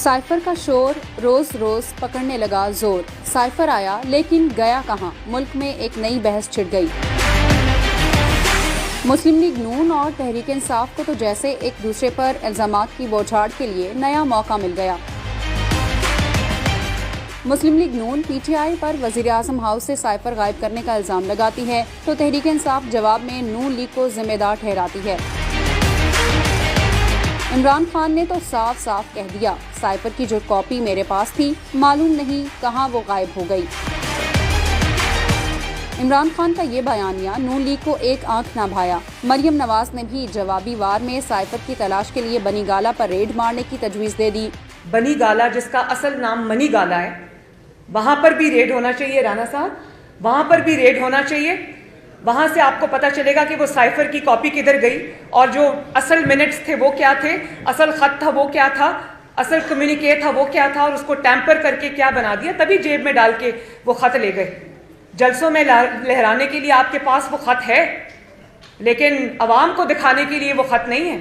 Cipher کا شور روز روز پکڑنے لگا زور. سائفر آیا لیکن گیا کہاں؟ ملک میں ایک نئی بحث چھڑ گئی. مسلم لیگ نون اور تحریک انصاف کو تو جیسے ایک دوسرے پر الزامات کی بوچھاڑ کے لیے نیا موقع مل گیا. مسلم league known P T I پر وزیر اعظم ہاؤس سے سائفر غائب کرنے کا الزام لگاتی ہے تو تحریک انصاف جواب میں نون لیگ کو ذمہ دار ٹھہراتی ہے. عمران خان نے تو صاف صاف کہہ دیا سائفر کی جو کاپی میرے پاس تھی معلوم نہیں کہاں وہ غائب ہو گئی. عمران خان کا یہ بیانیہ نون لیگ کو ایک آنکھ نہ بھایا. مریم نواز نے بھی جوابی وار میں سائفر کی تلاش کے لیے بنی گالہ پر ریڈ مارنے کی تجویز دے دی. بنی گالہ جس کا اصل نام منی گالہ ہے، وہاں پر بھی ریڈ ہونا چاہیے. رانا صاحب، وہاں پر بھی ریڈ ہونا چاہیے. وہاں سے آپ کو پتہ چلے گا کہ وہ سائفر کی کاپی کدھر گئی اور جو اصل منٹس تھے وہ کیا تھے، اصل خط تھا وہ کیا تھا، اصل کمیونیکے تھا وہ کیا تھا، اور اس کو ٹیمپر کر کے کیا بنا دیا. تبھی جیب میں ڈال کے وہ خط لے گئے. جلسوں میں لہرانے کے لیے آپ کے پاس وہ خط ہے، لیکن عوام کو دکھانے کے لیے وہ خط نہیں ہے.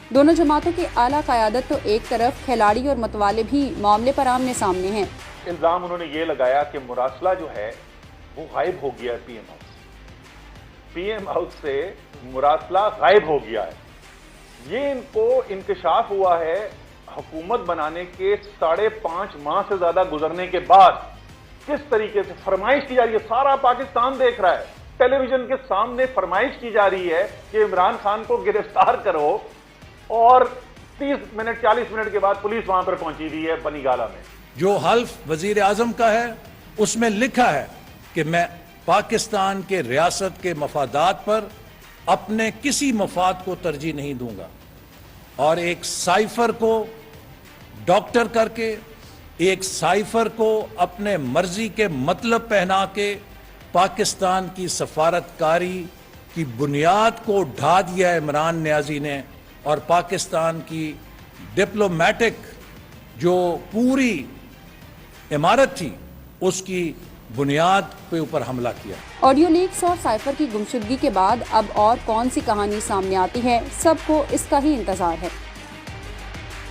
دونوں جماعتوں کی اعلیٰ قیادت تو ایک طرف، کھلاڑی اور متوالے بھی معاملے پر آمنے سامنے ہیں. الزام انہوں نے یہ لگایا کہ مراسلہ جو ہے وہ غائب ہو گیا ہے. پی ایم ہاؤس سے مراسلہ غائب ہو گیا ہے. یہ ان کو انکشاف ہوا ہے حکومت بنانے کے 5.5 ماہ سے زیادہ گزرنے کے بعد. کس طریقے سے فرمائش کی جا رہی ہے، سارا پاکستان دیکھ رہا ہے، ٹیلی ویژن کے سامنے فرمائش کی جا رہی ہے کہ عمران خان کو گرفتار کرو، اور 30 منٹ 40 منٹ کے بعد پولیس وہاں پر پہنچی ہوئی ہے بنی گالہ میں. جو حلف وزیر اعظم کا ہے اس میں لکھا ہے کہ میں پاکستان کے ریاست کے مفادات پر اپنے کسی مفاد کو ترجیح نہیں دوں گا. اور ایک سائفر کو ڈاکٹر کر کے، ایک سائفر کو اپنے مرضی کے مطلب پہنا کے پاکستان کی سفارتکاری کی بنیاد کو ڈھا دیا ہے عمران نیازی نے، اور پاکستان کی ڈپلومیٹک جو پوری عمارت تھی اس کی بنیاد کے اوپر حملہ کیا. آڈیو لیکس اور سائفر کی گمشدگی کے بعد اب اور کون سی کہانی سامنے آتی ہے، سب کو اس کا ہی انتظار ہے.